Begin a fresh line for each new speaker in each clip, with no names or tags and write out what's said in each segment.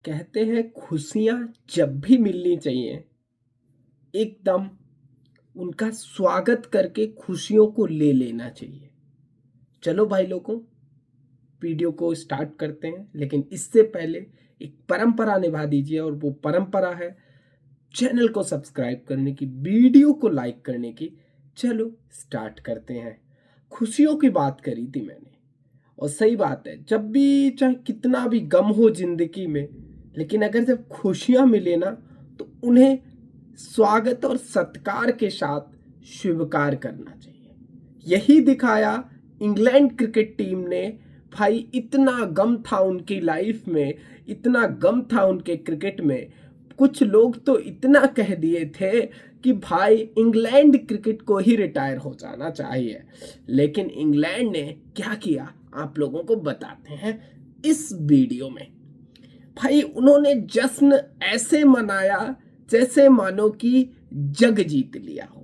कहते हैं खुशियाँ जब भी मिलनी चाहिए, एकदम उनका स्वागत करके खुशियों को ले लेना चाहिए। चलो भाई लोगों, वीडियो को स्टार्ट करते हैं, लेकिन इससे पहले एक परंपरा निभा दीजिए और वो परंपरा है चैनल को सब्सक्राइब करने की, वीडियो को लाइक करने की। चलो स्टार्ट करते हैं। खुशियों की बात करी थी मैंने, और सही बात है, जब भी चाहे कितना भी गम हो जिंदगी में, लेकिन अगर जब खुशियां मिले ना, तो उन्हें स्वागत और सत्कार के साथ स्वीकार करना चाहिए। यही दिखाया इंग्लैंड क्रिकेट टीम ने। भाई इतना गम था उनकी लाइफ में, इतना गम था उनके क्रिकेट में। कुछ लोग तो इतना कह दिए थे कि भाई इंग्लैंड क्रिकेट को ही रिटायर हो जाना चाहिए। लेकिन इंग्लैंड ने क्या किया, आप लोगों को बताते हैं इस वीडियो में। भाई उन्होंने जश्न ऐसे मनाया जैसे मानो कि जग जीत लिया हो।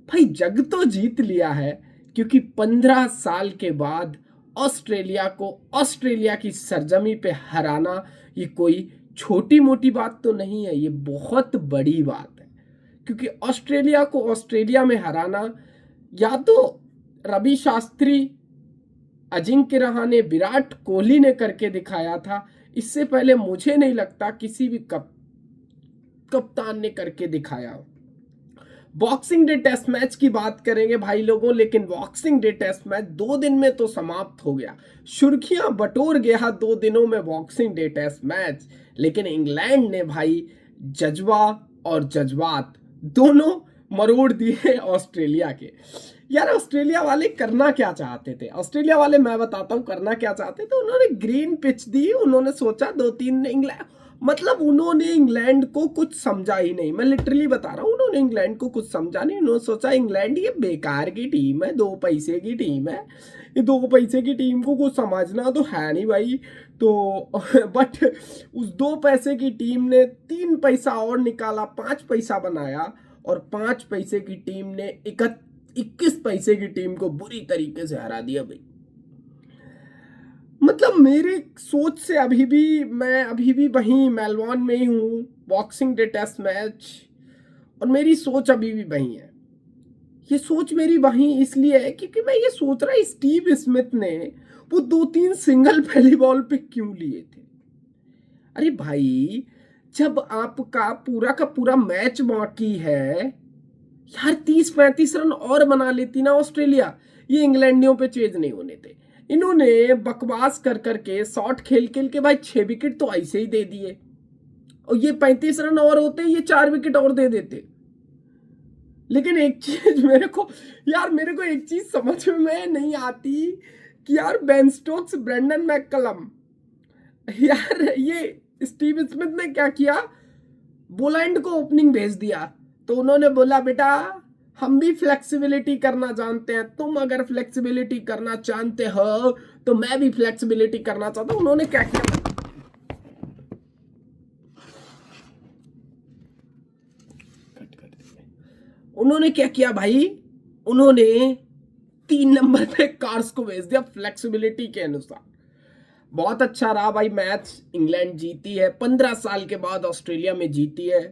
भाई जग तो जीत लिया है, क्योंकि 15 साल के बाद ऑस्ट्रेलिया को ऑस्ट्रेलिया की सरजमी पे हराना ये कोई छोटी मोटी बात तो नहीं है, ये बहुत बड़ी बात है। क्योंकि ऑस्ट्रेलिया को ऑस्ट्रेलिया में हराना, या तो रवि शास्त्री, अजिंक्य रहाणे, विराट कोहली ने करके दिखाया था। इससे पहले मुझे नहीं लगता किसी भी कप्तान ने करके दिखाया। बॉक्सिंग डे टेस्ट मैच की बात करेंगे भाई लोगों, लेकिन बॉक्सिंग डे टेस्ट मैच 2 दिन में तो समाप्त हो गया, सुर्खियां बटोर गया 2 दिनों में बॉक्सिंग डे टेस्ट मैच। लेकिन इंग्लैंड ने भाई जज्बा और जज्बात दोनों मरोड़ दिए ऑस्ट्रेलिया के। यार ऑस्ट्रेलिया वाले करना क्या चाहते थे, ऑस्ट्रेलिया वाले मैं बताता हूँ करना क्या चाहते थे। उन्होंने ग्रीन पिच दी, उन्होंने सोचा 2-3 इंग्लैंड, मतलब उन्होंने इंग्लैंड को कुछ समझा ही नहीं। मैं लिटरली बता रहा हूँ, उन्होंने इंग्लैंड को कुछ समझा नहीं। उन्होंने सोचा इंग्लैंड ये बेकार की टीम है, 2 पैसे की टीम है, ये 2 पैसे की टीम को कुछ समझना तो है नहीं भाई। तो बट उस 2 पैसे की टीम ने 3 पैसा और निकाला, 5 पैसा बनाया, और 5 पैसे की टीम ने 21 पैसे की टीम को बुरी तरीके से हरा दिया भाई। मतलब मेरी सोच से मैं अभी भी वहीं मेलबॉर्न में ही हूँ, बॉक्सिंग डे टेस्ट मैच, और मेरी सोच अभी भी वहीं है। ये सोच मेरी वहीं इसलिए है क्योंकि मैं ये सोच रहा स्टीव स्मिथ ने वो 2-3 सिंगल पहली बॉल पे क्यों लिए थे। अरे भाई, जब आपका पूरा का पूरा मैच बाकी है, यार 30-35 रन और बना लेती ना ऑस्ट्रेलिया, ये इंग्लैंडियों पे चेज नहीं होने थे। इन्होंने बकवास कर करके, शॉट खेल खेल के भाई 6 विकेट तो ऐसे ही दे दिए, और ये 35 रन और होते, ये 4 विकेट और दे देते। लेकिन एक चीज मेरे को एक चीज समझ में नहीं आती कि यार बेन स्टोक्स, ब्रेंडन मैककलम, यार ये स्टीव स्मिथ ने क्या किया, बोलैंड को ओपनिंग भेज दिया। तो उन्होंने बोला बेटा हम भी फ्लेक्सिबिलिटी करना जानते हैं, तुम अगर फ्लेक्सिबिलिटी करना जानते हो तो मैं भी फ्लेक्सिबिलिटी करना चाहता हूं। उन्होंने क्या किया, उन्होंने क्या किया भाई, उन्होंने 3 नंबर पे कार्स को भेज दिया फ्लेक्सिबिलिटी के अनुसार। बहुत अच्छा रहा भाई मैच, इंग्लैंड जीती है, 15 साल के बाद ऑस्ट्रेलिया में जीती है।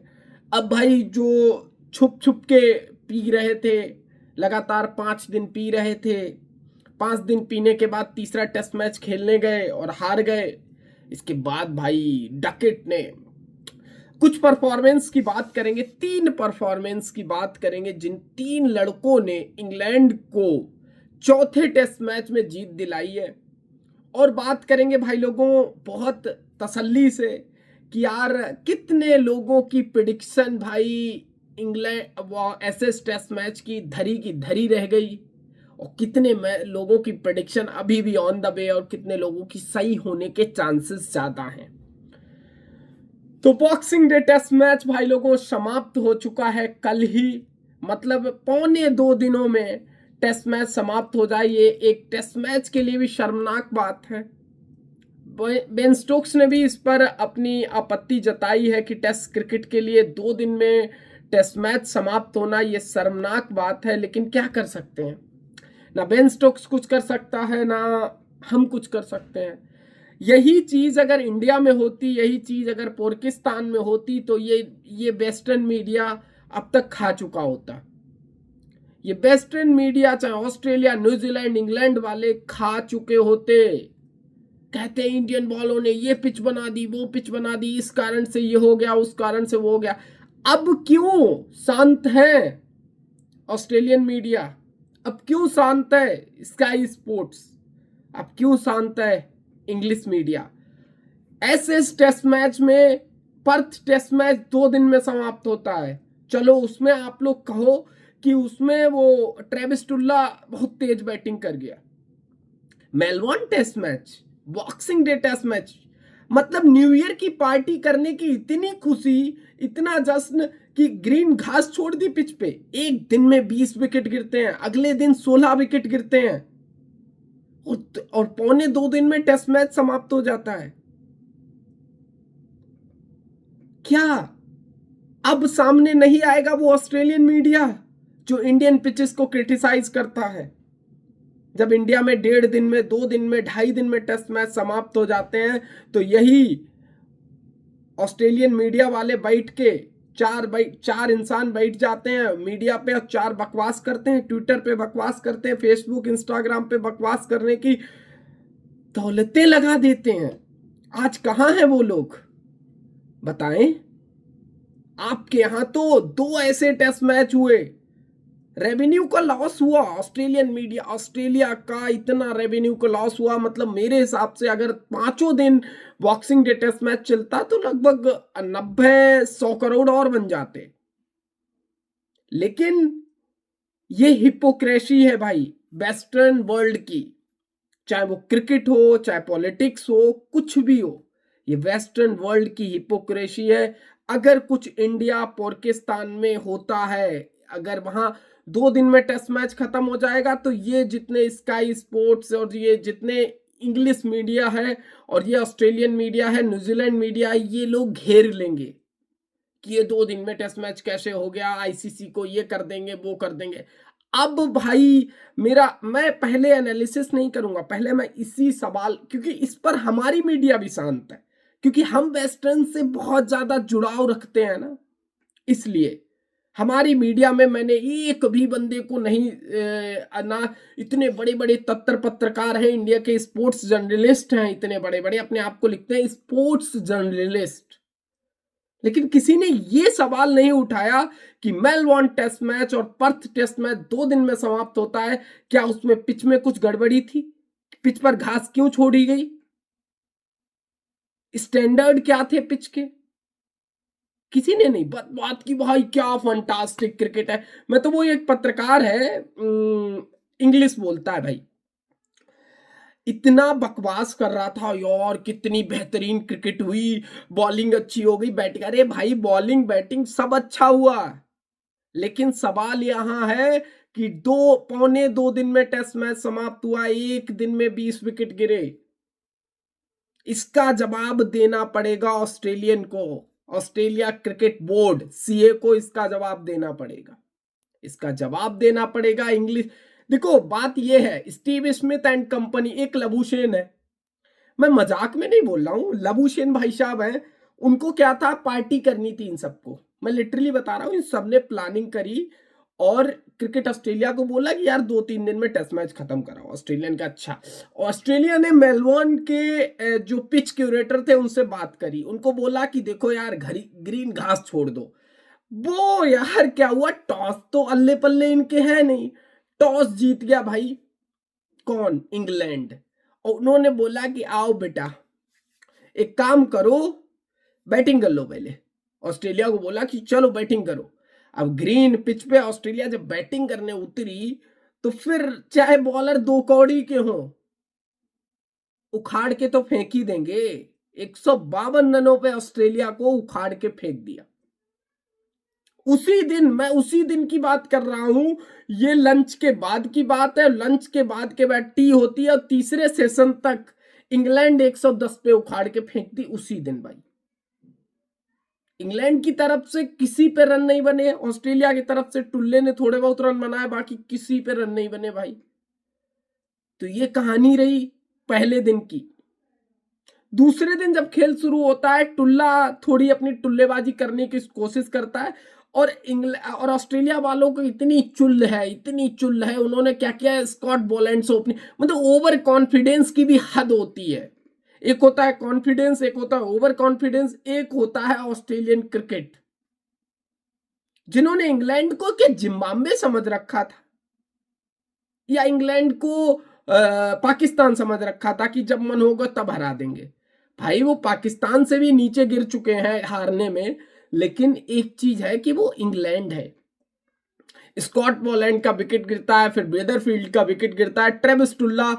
अब भाई जो छुप छुप के पी रहे थे, लगातार 5 दिन पी रहे थे, 5 दिन पीने के बाद तीसरा टेस्ट मैच खेलने गए और हार गए। इसके बाद भाई डकेट ने कुछ परफॉर्मेंस की बात करेंगे, 3 परफॉर्मेंस की बात करेंगे, जिन 3 लड़कों ने इंग्लैंड को चौथे टेस्ट मैच में जीत दिलाई है। और बात करेंगे भाई लोगों बहुत तसल्ली से कि यार कितने लोगों की प्रिडिक्शन भाई इंग्लैंड एसएस टेस्ट मैच की धरी रह गई, और कितने लोगों की प्रिडिक्शन अभी भी ऑन द वे, और कितने लोगों की सही होने के चांसेस ज्यादा हैं। तो बॉक्सिंग डे टेस्ट मैच भाई लोगों समाप्त हो चुका है कल ही, मतलब 1.25 दिनों में टेस्ट मैच समाप्त हो जाए, ये एक टेस्ट मैच के लिए भी शर्मनाक बात है। बेन स्टोक्स ने भी इस पर अपनी आपत्ति जताई है कि टेस्ट क्रिकेट के लिए 2 दिन में टेस्ट मैच समाप्त होना ये शर्मनाक बात है। लेकिन क्या कर सकते हैं, ना बेन स्टोक्स कुछ कर सकता है, ना हम कुछ कर सकते हैं। यही चीज अगर इंडिया में होती, यही चीज अगर पाकिस्तान में होती तो ये वेस्टर्न मीडिया अब तक खा चुका होता। ये वेस्टर्न मीडिया चाहे ऑस्ट्रेलिया, न्यूजीलैंड, इंग्लैंड वाले खा चुके होते। कहते हैं इंडियन बॉलों ने ये पिच बना दी, वो पिच बना दी, इस कारण से ये हो गया, उस कारण से वो हो गया। अब क्यों शांत है ऑस्ट्रेलियन मीडिया? अब क्यों शांत है स्काई स्पोर्ट्स? अब क्यों शांत है इंग्लिश मीडिया? एसएस टेस्ट मैच में, पर्थ टेस्ट मैच 2 दिन में समाप्त होता है। चलो उसमें आप लोग कहो कि उसमें वो ट्रेविस टुल्ला बहुत तेज बैटिंग कर गया। Melbourne test match, boxing day test match, मतलब न्यू ईयर की पार्टी करने की इतनी खुशी, इतना जश्न कि ग्रीन घास छोड़ दी पिच पे। एक दिन में 20 विकेट गिरते हैं, अगले दिन 16 विकेट गिरते हैं, और पौने 2 दिन में टेस्ट मैच समाप्त हो जाता है। क्या अब सामने नहीं आएगा वो ऑस्ट्रेलियन मीडिया जो इंडियन पिचेस को क्रिटिसाइज करता है? जब इंडिया में 1.5 दिन में, 2 दिन में, 2.5 दिन में टेस्ट मैच समाप्त हो जाते हैं, तो यही ऑस्ट्रेलियन मीडिया वाले बैठ के चार इंसान बैठ जाते हैं मीडिया पे और 4 बकवास करते हैं, ट्विटर पे बकवास करते हैं, फेसबुक इंस्टाग्राम पे बकवास करने की दौलतें लगा देते हैं। आज कहां है वो लोग बताएं? आपके यहां तो 2 ऐसे टेस्ट मैच हुए, रेवेन्यू का लॉस हुआ। ऑस्ट्रेलिया का इतना रेवेन्यू का लॉस हुआ, मतलब मेरे हिसाब से अगर 5 दिन बॉक्सिंग डे टेस्ट मैच चलता तो लगभग 90-100 करोड़ और बन जाते। लेकिन ये हिपोक्रेसी है भाई वेस्टर्न वर्ल्ड की, चाहे वो क्रिकेट हो, चाहे पॉलिटिक्स हो, कुछ भी हो, ये वेस्टर्न वर्ल्ड की हिपोक्रेसी है। अगर कुछ इंडिया पाकिस्तान में होता है, अगर वहां 2 दिन में टेस्ट मैच खत्म हो जाएगा, तो ये जितने स्काई स्पोर्ट्स और ये जितने इंग्लिश मीडिया है और ये ऑस्ट्रेलियन मीडिया है, न्यूजीलैंड मीडिया है, ये लोग घेर लेंगे कि ये 2 दिन में टेस्ट मैच कैसे हो गया, आईसीसी को ये कर देंगे, वो कर देंगे। अब भाई मैं पहले एनालिसिस नहीं करूंगा, पहले मैं इसी सवाल, क्योंकि इस पर हमारी मीडिया भी शांत है, क्योंकि हम वेस्टर्न से बहुत ज्यादा जुड़ाव रखते हैं ना, इसलिए हमारी मीडिया में मैंने एक भी बंदे को नहीं ना, इतने बड़े बड़े तत्तर पत्रकार हैं इंडिया के, स्पोर्ट्स जर्नलिस्ट हैं इतने बड़े बड़े, अपने आप को लिखते हैं स्पोर्ट्स जर्नलिस्ट, लेकिन किसी ने ये सवाल नहीं उठाया कि मेलबोर्न टेस्ट मैच और पर्थ टेस्ट मैच 2 दिन में समाप्त होता है, क्या उसमें पिच में कुछ गड़बड़ी थी? पिच पर घास क्यों छोड़ी गई? स्टैंडर्ड क्या थे पिच के? किसी ने नहीं बात की भाई क्या फंटास्टिक क्रिकेट है। मैं तो, वो एक पत्रकार है इंग्लिश बोलता है भाई, इतना बकवास कर रहा था यार, कितनी बेहतरीन क्रिकेट हुई, बॉलिंग अच्छी हो गई, बैटिंग, अरे भाई बॉलिंग बैटिंग सब अच्छा हुआ, लेकिन सवाल यहां है कि पौने 2 दिन में टेस्ट मैच समाप्त हुआ, एक दिन में 20 विकेट गिरे। इसका जवाब देना पड़ेगा ऑस्ट्रेलियन को, ऑस्ट्रेलिया क्रिकेट बोर्ड सीए को इसका जवाब देना पड़ेगा, इसका जवाब देना पड़ेगा। इंग्लिश देखो, बात यह है, स्टीव स्मिथ एंड कंपनी, एक लबुशेन है, मैं मजाक में नहीं बोल रहा हूं, लबुशेन भाई साहब हैं, उनको क्या था, पार्टी करनी थी इन सबको, मैं लिटरली बता रहा हूं, इन सबने प्लानिंग करी और क्रिकेट ऑस्ट्रेलिया को बोला कि यार 2-3 दिन में टेस्ट मैच खत्म कराओ। ऑस्ट्रेलियन का अच्छा, ऑस्ट्रेलिया ने मेलबोर्न के जो पिच क्यूरेटर थे उनसे बात करी, उनको बोला कि देखो यार ग्रीन घास छोड़ दो। वो यार क्या हुआ, टॉस तो अल्ले पल्ले इनके हैं नहीं, टॉस जीत गया भाई कौन, इंग्लैंड, और उन्होंने बोला कि आओ बेटा एक काम करो, बैटिंग कर लो पहले। ऑस्ट्रेलिया को बोला कि चलो बैटिंग करो। अब ग्रीन पिच पे ऑस्ट्रेलिया जब बैटिंग करने उतरी, तो फिर चाहे बॉलर 2 कौड़ी के हों, उखाड़ के तो फेंक ही देंगे। 152 रनों पे ऑस्ट्रेलिया को उखाड़ के फेंक दिया। मैं उसी दिन की बात कर रहा हूं, ये लंच के बाद की बात है। लंच के बाद टी होती है और तीसरे सेशन तक इंग्लैंड 110 पे उखाड़ के फेंक दी उसी दिन भाई। इंग्लैंड की तरफ से किसी पे रन नहीं बने, ऑस्ट्रेलिया की तरफ से टुल्ले ने थोड़े बहुत रन बनाए, बाकी किसी पे रन नहीं बने भाई। तो ये कहानी रही पहले दिन की। दूसरे दिन जब खेल शुरू होता है, टुल्ला थोड़ी अपनी टुल्लेबाजी करने की कोशिश करता है, और इंग्लैंड और ऑस्ट्रेलिया वालों को इतनी चुल है, उन्होंने क्या किया है, स्कॉट बोलैंड से ओपनिंग, मतलब ओवर कॉन्फिडेंस की भी हद होती है। एक होता है कॉन्फिडेंस, एक होता है ओवर कॉन्फिडेंस, एक होता है ऑस्ट्रेलियन क्रिकेट, जिन्होंने इंग्लैंड को क्या जिम्बाब्वे समझ रखा था, या इंग्लैंड को पाकिस्तान समझ रखा था कि जब मन होगा तब हरा देंगे। भाई वो पाकिस्तान से भी नीचे गिर चुके हैं हारने में, लेकिन एक चीज है कि वो इंग्लैंड है। स्कॉट बोलैंड का विकेट गिरता है, फिर वेदरफील्ड का विकेट गिरता है, ट्रेविस टुल्ला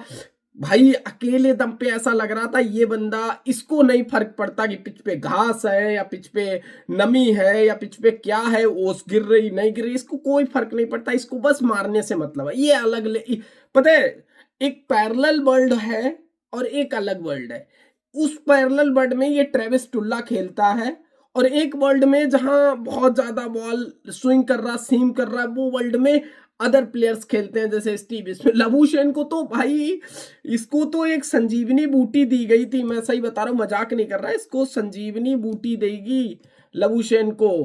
भाई अकेले दम पे ऐसा लग रहा था ये बंदा, इसको नहीं फर्क पड़ता कि पिच पे घास है या पिच पे नमी है या पिच पे क्या है, ओस गिर रही नहीं गिर रही, इसको कोई फर्क नहीं पड़ता, इसको बस मारने से मतलब है। ये पता है, एक पैरेलल वर्ल्ड है और एक अलग वर्ल्ड है। उस पैरेलल वर्ल्ड में ये ट्रेविस टुल्ला खेलता है, और एक वर्ल्ड में जहां बहुत ज्यादा बॉल स्विंग कर रहा, सीम कर रहा है, वो वर्ल्ड में अदर प्लेयर्स खेलते हैं जैसे स्टीव स्मिथ। लबूशेन को तो भाई, इसको तो एक संजीवनी बूटी दी गई थी, मैं सही बता रहा हूं, मजाक नहीं कर रहा, इसको संजीवनी बूटी देगी लबूशेन को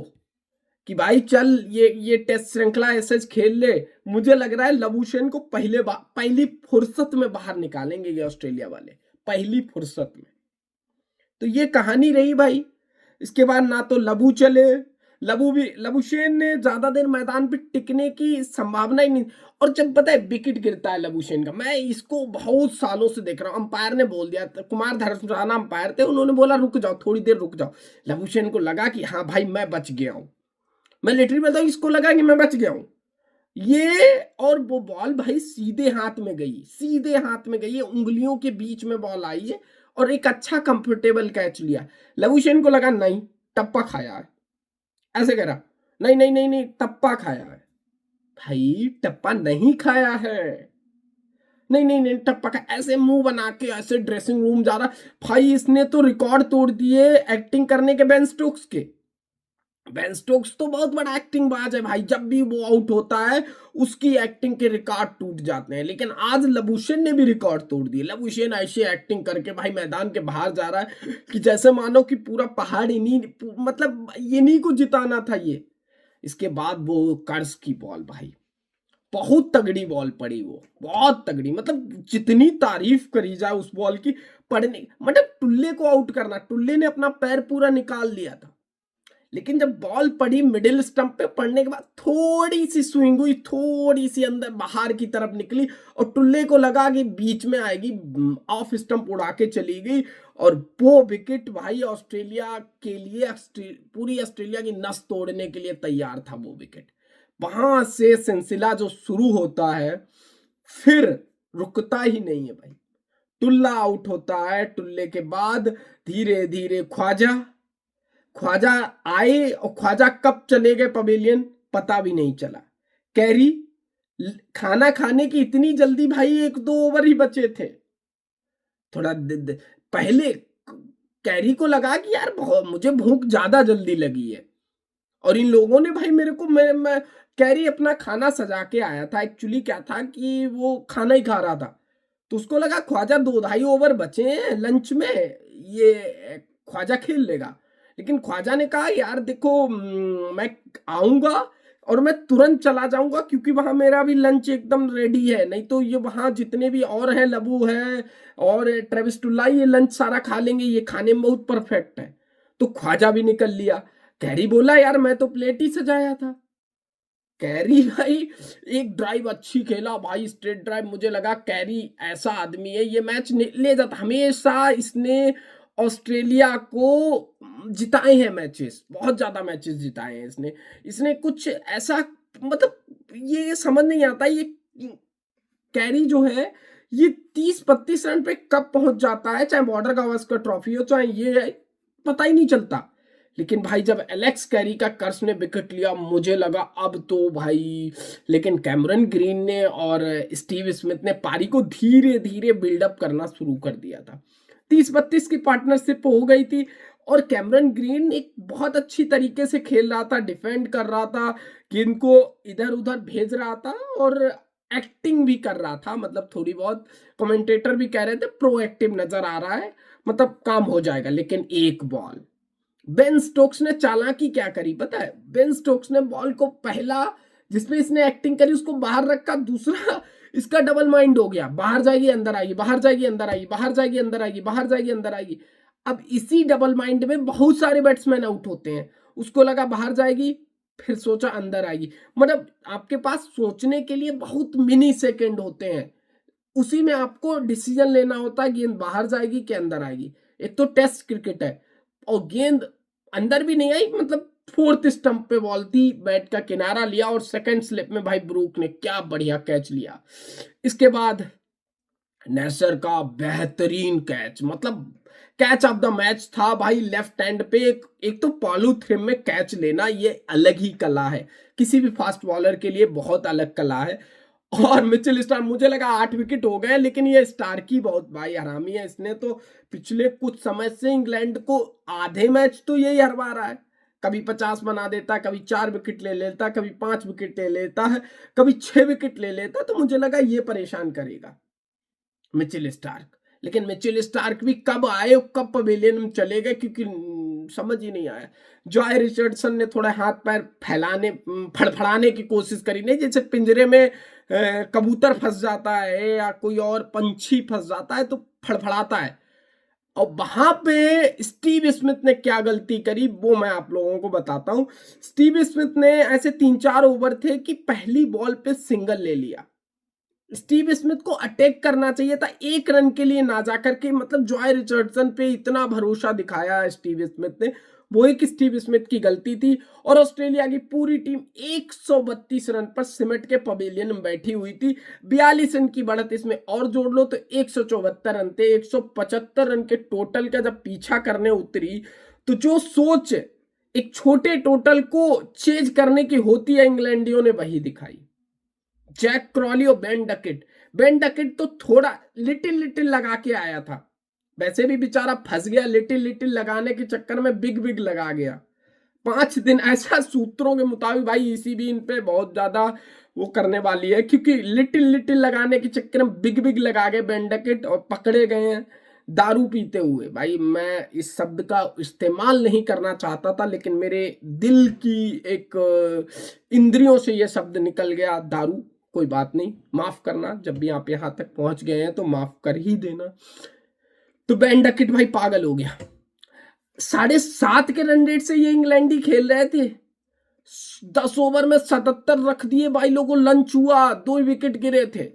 कि भाई चल ये टेस्ट श्रृंखला ऐसे खेल ले। मुझे लग रहा है लबूशेन को पहली फुर्सत में बाहर निकालेंगे ये ऑस्ट्रेलिया वाले, पहली फुर्सत में। तो ये कहानी रही भाई। इसके बाद ना तो लबूशेन ने ज्यादा देर मैदान पे टिकने की संभावना ही नहीं। और जब पता है विकेट गिरता है लबूशेन का, मैं इसको बहुत सालों से देख रहा हूं, अंपायर ने बोल दिया, कुमार धर्मशाला अंपायर थे, उन्होंने बोला रुक जाओ, थोड़ी देर रुक जाओ। लबूशेन को लगा कि हाँ भाई मैं बच गया हूं, मैं लिटरली बोलता हूं, इसको लगा कि मैं बच गया हूं ये। और वो बॉल भाई सीधे हाथ में गई, सीधे हाथ में गई है, उंगलियों के बीच में बॉल आई है, और एक अच्छा कंफर्टेबल कैच लिया। लबूशेन को लगा नहीं, टप्पा खाया है, ऐसे करा, नहीं नहीं नहीं नहीं टप्पा खाया है। भाई टप्पा नहीं खाया है, नहीं नहीं नहीं टप्पा का, ऐसे मुंह बना के ऐसे ड्रेसिंग रूम जा रहा। भाई इसने तो रिकॉर्ड तोड़ दिए एक्टिंग करने के बेन स्टोक्स के। बेन स्टोक्स तो बहुत बड़ा एक्टिंग बाज है भाई, जब भी वो आउट होता है उसकी एक्टिंग के रिकॉर्ड टूट जाते हैं, लेकिन आज लबूशेन ने भी रिकॉर्ड तोड़ दिए। लबूशेन ऐसे एक्टिंग करके भाई मैदान के बाहर जा रहा है कि जैसे मानो कि पूरा पहाड़ इन्हीं, मतलब इन्हीं को जिताना था ये। इसके बाद वो कर्स की बॉल भाई, बहुत तगड़ी बॉल पड़ी, वो बहुत तगड़ी, मतलब जितनी तारीफ करी जाए उस बॉल की, पड़ने मतलब टुल्ले को आउट करना, टुल्ले ने अपना पैर पूरा निकाल लिया था, लेकिन जब बॉल पड़ी मिडिल स्टंप पे पड़ने के बाद थोड़ी सी स्विंग हुई, थोड़ी सी अंदर बाहर की तरफ निकली, और टुल्ले को लगा कि बीच में आएगी, ऑफ स्टंप उड़ा के चली गई। और वो विकेट भाई ऑस्ट्रेलिया के लिए, पूरी ऑस्ट्रेलिया की नस तोड़ने के लिए तैयार था वो विकेट। वहां से सिलसिला जो शुरू होता है फिर रुकता ही नहीं है भाई। टुल्ला आउट होता है, टुल्ले के बाद धीरे धीरे ख्वाजा ख्वाजा आए, और ख्वाजा कब चले गए पवेलियन पता भी नहीं चला। कैरी खाना खाने की इतनी जल्दी भाई, 1-2 ओवर ही बचे थे, थोड़ा पहले कैरी को लगा कि यार मुझे भूख ज्यादा जल्दी लगी है, और इन लोगों ने भाई मेरे को, मैं कैरी अपना खाना सजा के आया था, एक्चुअली क्या था कि वो खाना ही खा रहा था, तो उसको लगा ख्वाजा 2-2.5 ओवर बचे हैं लंच में, ये ख्वाजा खेल लेगा। लेकिन ख्वाजा ने कहा यार देखो, मैं आऊंगा और मैं तुरंत चला जाऊंगा, क्योंकि वहां मेरा भी लंच एकदम रेडी है, नहीं तो ये वहां जितने भी और हैं, लबू है और ट्रेविस टुल्ला, ये लंच सारा खा लेंगे, ये खाने में बहुत परफेक्ट है। तो ख्वाजा भी निकल लिया। कैरी बोला यार मैं तो प्लेट ही सजाया था। कैरी भाई एक ड्राइव अच्छी खेला भाई, स्ट्रेट ड्राइव, मुझे लगा कैरी ऐसा आदमी है, ये मैच ले जाता, हमेशा इसने ऑस्ट्रेलिया को जिताए हैं मैचेस, बहुत ज्यादा मैचेस जिताए हैं इसने। इसने कुछ ऐसा, मतलब ये समझ नहीं आता, ये कैरी जो है ये 30-32 रन पे कब पहुंच जाता है, चाहे बॉर्डर गावस्कर ट्रॉफी हो चाहे ये है, पता ही नहीं चलता। लेकिन भाई जब एलेक्स कैरी का कर्स ने विकेट लिया, मुझे लगा अब तो भाई, लेकिन कैमरन ग्रीन ने और स्टीव स्मिथ ने पारी को धीरे धीरे बिल्डअप करना शुरू कर दिया था। 30-32 की पार्टनरशिप हो गई थी, और कैमरन ग्रीन एक बहुत अच्छी तरीके से खेल रहा था, डिफेंड कर रहा था, गेंद को इधर उधर भेज रहा था, और एक्टिंग भी कर रहा था, मतलब थोड़ी बहुत कमेंटेटर भी कह रहे थे प्रोएक्टिव नजर आ रहा है। मतलब काम हो जाएगा। लेकिन एक बॉल, बेन स्टोक्स ने चालाकी क्या करी पता है? बेन स्टोक्स ने बॉल को पहला जिसपे इसने एक्टिंग करी उसको बाहर रखा, दूसरा इसका डबल माइंड हो गया, बाहर जाएगी अंदर आएगी, बाहर जाएगी अंदर आएगी, बाहर जाएगी अंदर आएगी, बाहर जाएगी अंदर आएगी। अब इसी डबल माइंड में बहुत सारे बैट्समैन आउट होते हैं। उसको लगा बाहर जाएगी, फिर सोचा अंदर आएगी। मतलब आपके पास सोचने के लिए बहुत मिनी सेकेंड होते हैं, उसी में आपको डिसीजन लेना होता है गेंद बाहर जाएगी कि अंदर आएगी। एक तो टेस्ट क्रिकेट है, और गेंद अंदर भी नहीं आई, मतलब फोर्थ स्टंप पे बॉल थी, बैट का किनारा लिया और सेकंड स्लिप में भाई ब्रूक ने क्या बढ़िया कैच लिया। इसके बाद नेसर का बेहतरीन कैच, मतलब कैच ऑफ द मैच था भाई। लेफ्ट हैंड पे एक तो पॉलीथ्रिम में कैच लेना ये अलग ही कला है, किसी भी फास्ट बॉलर के लिए बहुत अलग कला है। और मिचेल स्टार्क, मुझे लगा 8 विकेट हो गए, लेकिन ये स्टार्क ही बहुत भाई हरामी है। इसने तो पिछले कुछ समय से इंग्लैंड को आधे मैच तो यही हरवा रहा है। कभी 50 बना देता, कभी 4 विकेट ले लेता, कभी 5 विकेट ले लेता है, कभी 6 विकेट ले लेता। तो मुझे लगा ये परेशान करेगा मिचेल स्टार्क। लेकिन मिचेल स्टार्क भी कब आए और कब पवेलियन में चले गए, क्योंकि समझ ही नहीं आया। जॉय रिचर्डसन ने थोड़ा हाथ पैर फैलाने फड़फड़ाने की कोशिश करी, नहीं जैसे पिंजरे में कबूतर फंस जाता है या कोई और पंछी फंस जाता है तो फड़फड़ाता है। और वहां पे स्टीव स्मिथ ने क्या गलती करी वो मैं आप लोगों को बताता हूं। स्टीव स्मिथ ने ऐसे 3-4 ओवर थे कि पहली बॉल पे सिंगल ले लिया। स्टीव स्मिथ को अटैक करना चाहिए था, 1 रन के लिए ना जाकर के। मतलब जॉय रिचर्डसन पे इतना भरोसा दिखाया स्टीव स्मिथ ने, वो एक स्टीव स्मिथ की गलती थी। और ऑस्ट्रेलिया की पूरी टीम 132 रन पर सिमट के पवेलियन में बैठी हुई थी। 42 रन की बढ़त इसमें और जोड़ लो तो 174 रन थे। 175 रन के टोटल का जब पीछा करने उतरी तो जो सोच एक छोटे टोटल को चेज करने की होती है इंग्लैंडियों ने वही दिखाई। जैक क्रॉली और बेन डकेट तो थोड़ा लिटिल लिटिल लगा के आया था, वैसे भी बेचारा फंस गया, लिटिल लिटिल लगाने के चक्कर में बिग बिग लगा गया। 5 दिन ऐसा सूत्रों के मुताबिक भाई ईसीबी इन पे बहुत ज्यादा वो करने वाली है, क्योंकि लिटिल लिटिल लगाने के चक्कर में बिग बिग लगा गए बेन डकेट और पकड़े गए हैं दारू पीते हुए। भाई मैं इस शब्द का इस्तेमाल नहीं करना चाहता था, लेकिन मेरे दिल की एक इंद्रियों से यह शब्द निकल गया, दारू। कोई बात नहीं, माफ करना, जब भी आप यहां तक पहुंच गए हैं तो माफ कर ही देना। तो बेन डकेट भाई पागल हो गया। 7.5 के रन रेट से ये इंग्लैंडी खेल रहे थे, 10 ओवर में 77 रख दिए भाई, लोगों लंच हुआ, 2 विकेट गिरे थे।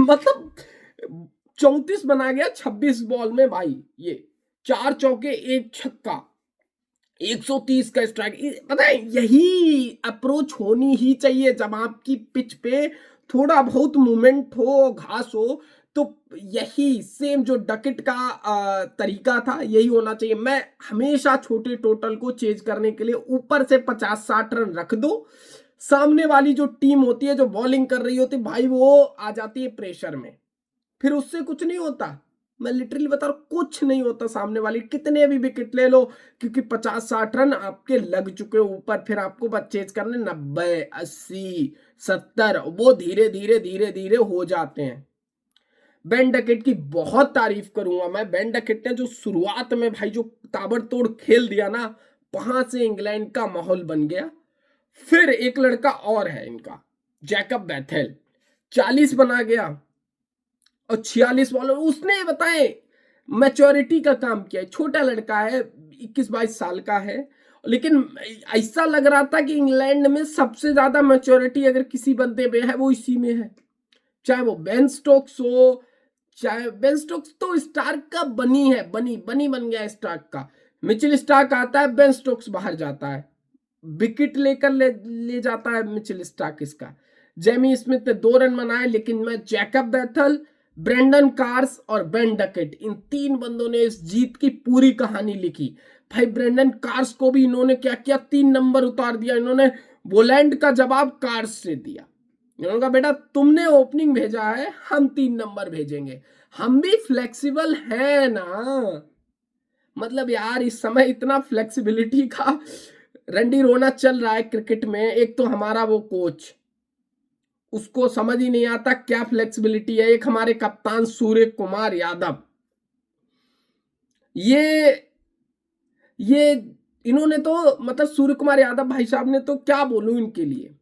मतलब 34 बना गया 26 बॉल में भाई। ये 4 चौके 1 छक्का, 130 का स्ट्राइक। पता है यही अप्रोच होनी ही चाहिए जब आपकी पिच पे थोड़ा बहुत मूवमेंट हो, घास हो, तो यही सेम जो डकेट का तरीका था यही होना चाहिए। मैं हमेशा छोटे टोटल को चेज करने के लिए ऊपर से 50-60 रन रख दो, सामने वाली जो टीम होती है जो बॉलिंग कर रही होती है भाई वो आ जाती है प्रेशर में, फिर उससे कुछ नहीं होता। मैं लिटरली बता रहा हूं कुछ नहीं होता, सामने वाली कितने भी विकेट ले लो, क्योंकि 50-60 रन आपके लग चुके ऊपर। फिर आपको बस चेज करने 90, 80, 70, वो धीरे धीरे धीरे धीरे हो जाते हैं। बेन डकेट की बहुत तारीफ करूंगा मैं। बेन डकेट ने जो शुरुआत में भाई जो ताबड़तोड़ खेल दिया ना, वहां से इंग्लैंड का माहौल बन गया। फिर एक लड़का और है इनका, जैकब बैथेल, 40 बना गया और 46 बॉलर उसने बताए मैच्योरिटी का काम किया है। छोटा लड़का है, 21-22 साल का है, लेकिन ऐसा लग रहा था कि इंग्लैंड में सबसे ज्यादा मैच्योरिटी अगर किसी बंदे में है वो इसी में है। चाहे वो बेन स्टोक्स हो, चाहे बेन स्टोक्स तो स्टार्क का बनी है, बनी बन गया स्टार्क का। मिचेल स्टार्क आता है, बेन स्टोक्स बाहर जाता है, विकेट लेकर ले जाता है मिचेल स्टार्क इसका। जेमी स्मिथ ने 2 रन बनाए, लेकिन मैं जैकब बैथल, ब्रेंडन कार्स और बेन डकेट, इन 3 बंदों ने इस जीत की पूरी कहानी लिखी। भाई ब्रेंडन कार्स को भी इन्होंने क्या किया, 3 नंबर उतार दिया। इन्होंने बोलैंड का जवाब कार्स से दिया। इन्होंने कहा बेटा तुमने ओपनिंग भेजा है, हम 3 नंबर भेजेंगे, हम भी फ्लेक्सिबल है ना। मतलब यार इस समय इतना फ्लेक्सिबिलिटी का रंडी रोना चल रहा है क्रिकेट में। एक तो हमारा वो कोच, उसको समझ ही नहीं आता क्या फ्लेक्सिबिलिटी है। एक हमारे कप्तान सूर्य कुमार यादव, ये ये इन्होंने तो मतलब सूर्य कुमार यादव भाई साहब ने तो क्या बोलूं इनके लिए।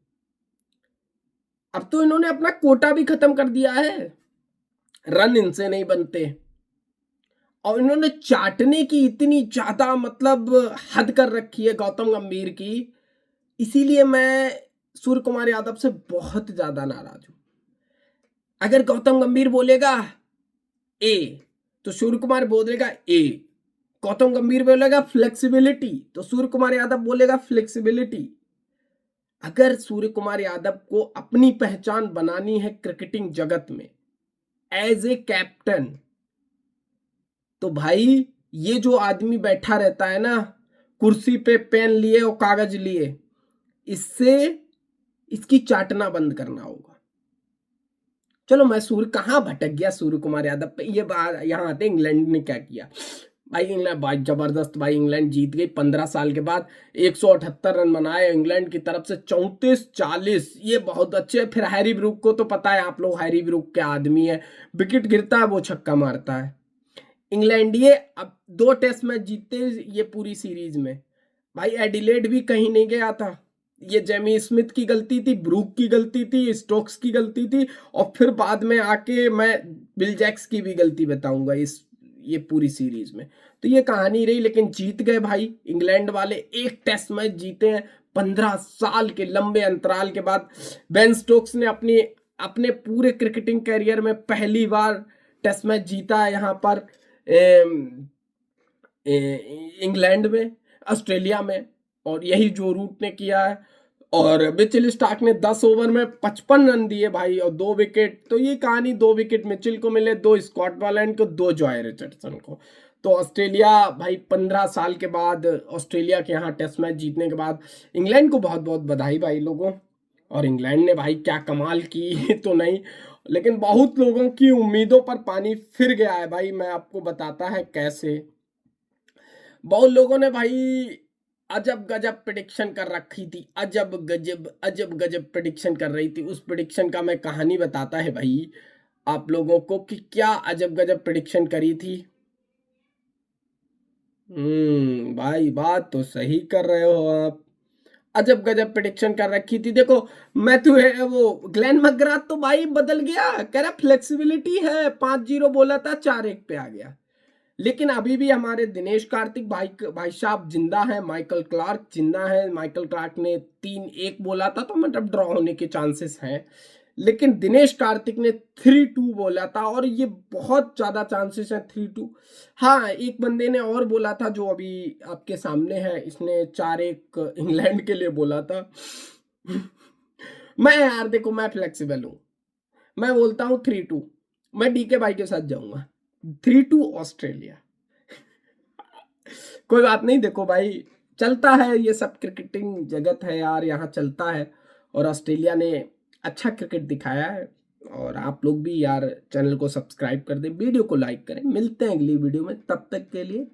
अब तो इन्होंने अपना कोटा भी खत्म कर दिया है, रन इनसे नहीं बनते। और इन्होंने चाटने की इतनी ज्यादा मतलब हद कर रखी है गौतम गंभीर की, इसीलिए मैं सूर्य कुमार यादव से बहुत ज्यादा नाराज हूं। अगर गौतम गंभीर बोलेगा ए तो सूर्य कुमार बोलेगा ए, गौतम गंभीर बोलेगा फ्लेक्सिबिलिटी तो सूर्य कुमार यादव बोलेगा फ्लेक्सिबिलिटी। अगर सूर्य कुमार यादव को अपनी पहचान बनानी है क्रिकेटिंग जगत में एज ए कैप्टन, तो भाई ये जो आदमी बैठा रहता है ना कुर्सी पे पेन लिए और कागज लिए, इससे इसकी चाटना बंद करना होगा। चलो मैं सूर्य कहाँ भटक गया सूर्य कुमार यादव पे, ये बात यहाँ आते इंग्लैंड ने क्या किया। भाई इंग्लैंड भाई जबरदस्त, भाई इंग्लैंड जीत गई 15 साल के बाद, 178 रन बनाए इंग्लैंड की तरफ से, 34-40, ये बहुत अच्छे। फिर हैरी ब्रूक को तो पता है आप लोग, हैरी ब्रूक क्या आदमी है, विकेट गिरता है वो छक्का मारता है। इंग्लैंड ये अब 2 टेस्ट मैच जीतते ये पूरी सीरीज में। भाई एडिलेड भी कहीं नहीं गया था, ये जेमी स्मिथ की गलती थी, ब्रूक की गलती थी, स्टोक्स की गलती थी, और फिर बाद में आके मैं बिल जैक्स की भी गलती बताऊंगा इस ये पूरी सीरीज में। तो ये कहानी रही, लेकिन जीत गए भाई इंग्लैंड वाले, 1 टेस्ट मैच जीते हैं 15 साल के लंबे अंतराल के बाद। बेन स्टोक्स ने अपने पूरे क्रिकेटिंग कैरियर में पहली बार टेस्ट मैच जीता है यहाँ पर इंग्लैंड में, ऑस्ट्रेलिया में, और यही जो रूट ने किया है। और मिचेल स्टार्क ने 10 ओवर में 55 रन दिए भाई और 2 विकेट। तो ये कहानी, 2 विकेट मिचेल को मिले, 2 स्कॉट बॉलैंड को, 2 जॉय रिचर्डसन को। तो ऑस्ट्रेलिया भाई 15 साल के बाद ऑस्ट्रेलिया के यहाँ टेस्ट मैच जीतने के बाद इंग्लैंड को बहुत बहुत बधाई भाई लोगों। और इंग्लैंड ने भाई क्या कमाल की तो नहीं, लेकिन बहुत लोगों की उम्मीदों पर पानी फिर गया है भाई। मैं आपको बताता है कैसे। बहुत लोगों ने भाई अजब गजब प्रिडिक्शन कर रखी थी, अजब गजब प्रिडिक्शन कर रही थी। उस प्रिडिक्शन का मैं कहानी बताता है भाई आप लोगों को कि क्या अजब गजब प्रिडिक्शन करी थी। भाई बात तो सही कर रहे हो आप, अजब गजब प्रिडिक्शन कर रखी थी। देखो मैथ्यू है वो ग्लेन मैकग्राथ तो भाई बदल गया, कह रहा फ्लेक्सिबिलिटी है, 5-0 बोला था 4-1 पे आ गया। लेकिन अभी भी हमारे दिनेश कार्तिक भाई भाई साहब जिंदा है, माइकल क्लार्क जिंदा है। माइकल क्लार्क ने 3-1 बोला था तो मतलब ड्रॉ होने के चांसेस हैं, लेकिन दिनेश कार्तिक ने 3-2 बोला था और ये बहुत ज्यादा चांसेस हैं 3-2। हाँ एक बंदे ने और बोला था जो अभी आपके सामने है, इसने 4-1 इंग्लैंड के लिए बोला था। मैं यार देखो मैं फ्लेक्सिबल हूँ, मैं बोलता हूँ 3-2, मैं डीके भाई के साथ जाऊंगा, 3-2 ऑस्ट्रेलिया। कोई बात नहीं, देखो भाई चलता है ये सब, क्रिकेटिंग जगत है यार, यहाँ चलता है। और ऑस्ट्रेलिया ने अच्छा क्रिकेट दिखाया है। और आप लोग भी यार चैनल को सब्सक्राइब कर दें, वीडियो को लाइक करें। मिलते हैं अगली वीडियो में, तब तक के लिए